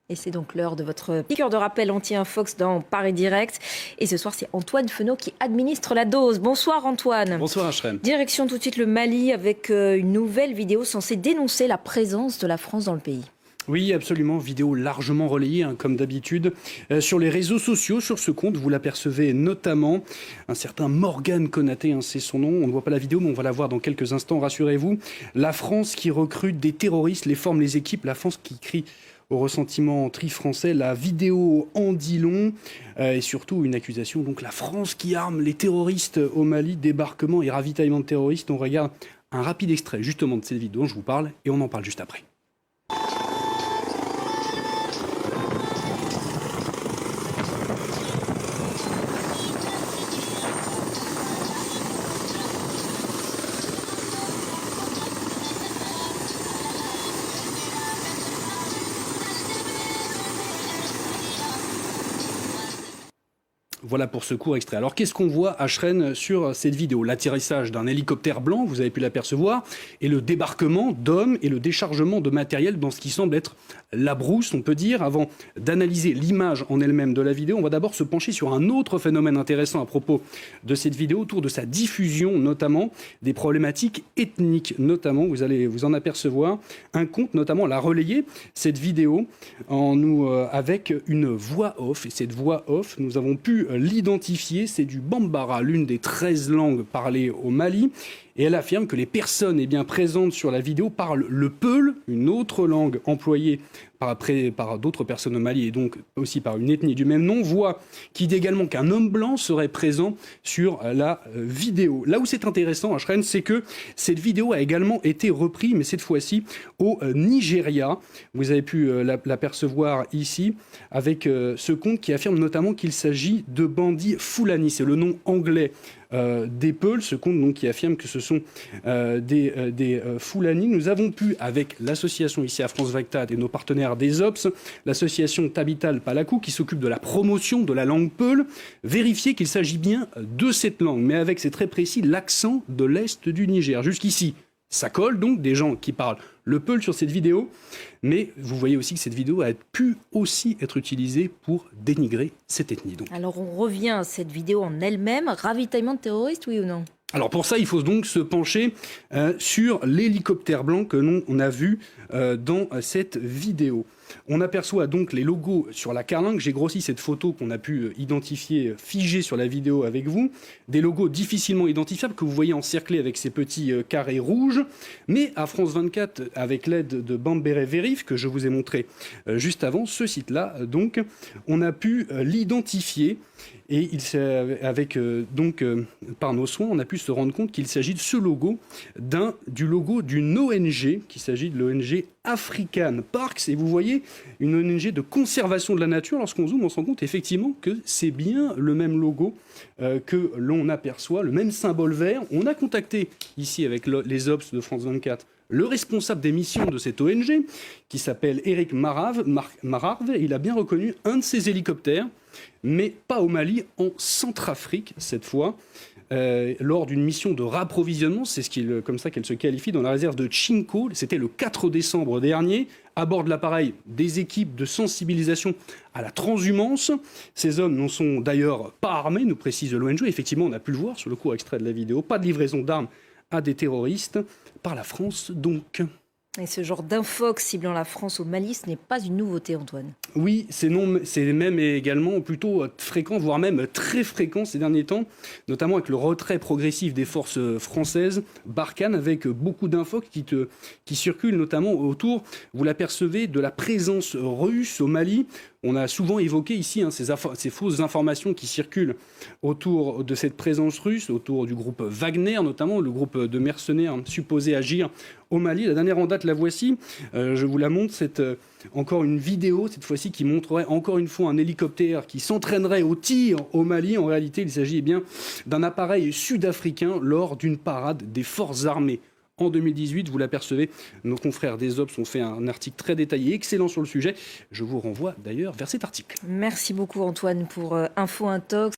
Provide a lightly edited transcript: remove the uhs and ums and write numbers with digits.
Et c'est donc l'heure de votre piqûre de rappel anti-infox dans Paris Direct. Et ce soir, c'est Antoine Fenot qui administre la dose. Bonsoir Antoine. Bonsoir Ashrem. Direction tout de suite le Mali avec une nouvelle vidéo censée dénoncer la présence de la France dans le pays. Oui, absolument. Vidéo largement relayée, comme d'habitude, sur les réseaux sociaux. Sur ce compte, vous l'apercevez notamment un certain Morgan Konaté, c'est son nom. On ne voit pas la vidéo, mais on va la voir dans quelques instants, rassurez-vous. La France qui recrute des terroristes, les forme, les équipes. La France qui crie au ressentiment tri-français. La vidéo en dit long et surtout une accusation. Donc la France qui arme les terroristes au Mali, débarquement et ravitaillement de terroristes. On regarde un rapide extrait justement de cette vidéo dont je vous parle et on en parle juste après. Voilà pour ce court extrait. Alors qu'est-ce qu'on voit à Shrine sur cette vidéo? L'atterrissage d'un hélicoptère blanc, vous avez pu l'apercevoir, et le débarquement d'hommes et le déchargement de matériel dans ce qui semble être la brousse, on peut dire. Avant d'analyser l'image en elle-même de la vidéo, on va d'abord se pencher sur un autre phénomène intéressant à propos de cette vidéo, autour de sa diffusion notamment, des problématiques ethniques notamment. Vous allez vous en apercevoir. Un compte notamment l'a relayé, cette vidéo, avec une voix off. Et cette voix off, nous avons pu l'identifier, c'est du Bambara, l'une des 13 langues parlées au Mali. Et elle affirme que les personnes présentes sur la vidéo parlent le Peul, une autre langue employée par d'autres personnes au Mali et donc aussi par une ethnie du même nom, voit qui dit également qu'un homme blanc serait présent sur la vidéo. Là où c'est intéressant, Ashreen, c'est que cette vidéo a également été reprise, mais cette fois-ci au Nigeria. Vous avez pu l'apercevoir ici avec ce compte qui affirme notamment qu'il s'agit de bandits Fulani. C'est le nom anglais des Peuls, ce compte donc, qui affirme que ce sont des Fulani. Nous avons pu, avec l'association ici à France 24 et nos partenaires des OPS, l'association Tabital Palakou, qui s'occupe de la promotion de la langue Peul, vérifier qu'il s'agit bien de cette langue, mais avec, c'est très précis, l'accent de l'Est du Niger. Jusqu'ici, ça colle donc, des gens qui parlent le Peul sur cette vidéo, mais vous voyez aussi que cette vidéo a pu aussi être utilisée pour dénigrer cette ethnie. Donc. Alors on revient à cette vidéo en elle-même, ravitaillement de terroristes, oui ou non? Alors pour ça, il faut donc se pencher sur l'hélicoptère blanc que l'on a vu dans cette vidéo. On aperçoit donc les logos sur la carlingue. J'ai grossi cette photo qu'on a pu identifier figée sur la vidéo avec vous. Des logos difficilement identifiables que vous voyez encerclés avec ces petits carrés rouges. Mais à France 24, avec l'aide de Bambéré Vérif, que je vous ai montré juste avant, ce site-là, donc, on a pu l'identifier. Et par nos soins, on a pu se rendre compte qu'il s'agit de ce logo, du logo d'une ONG, qu'il s'agit de l'ONG African Parks. Et vous voyez, une ONG de conservation de la nature. Lorsqu'on zoome, on se rend compte effectivement que c'est bien le même logo que l'on aperçoit, le même symbole vert. On a contacté ici avec les OPS de France 24 le responsable des missions de cette ONG, qui s'appelle Eric Marave. Il a bien reconnu un de ces hélicoptères, mais pas au Mali, en Centrafrique cette fois, lors d'une mission de rapprovisionnement, c'est comme ça qu'elle se qualifie, dans la réserve de Tchinko. C'était le 4 décembre dernier. À bord de l'appareil, des équipes de sensibilisation à la transhumance. Ces hommes n'en sont d'ailleurs pas armés, nous précise l'ONG. Effectivement, on a pu le voir sur le court extrait de la vidéo. Pas de livraison d'armes à des terroristes par la France, donc. Et ce genre d'infox ciblant la France au Mali, ce n'est pas une nouveauté, Antoine. Oui, c'est même également plutôt fréquent, voire même très fréquent ces derniers temps, notamment avec le retrait progressif des forces françaises, Barkhane, avec beaucoup d'infox qui circulent notamment autour, vous l'apercevez, de la présence russe au Mali. On a souvent évoqué ici ces fausses informations qui circulent autour de cette présence russe, autour du groupe Wagner, notamment le groupe de mercenaires supposé agir au Mali. La dernière en date, la voici. Je vous la montre. C'est encore une vidéo, cette fois-ci, qui montrerait encore une fois un hélicoptère qui s'entraînerait au tir au Mali. En réalité, il s'agit bien d'un appareil sud-africain lors d'une parade des forces armées. En 2018, vous l'apercevez, nos confrères des OPS ont fait un article très détaillé, excellent sur le sujet. Je vous renvoie d'ailleurs vers cet article. Merci beaucoup Antoine pour Info Intox.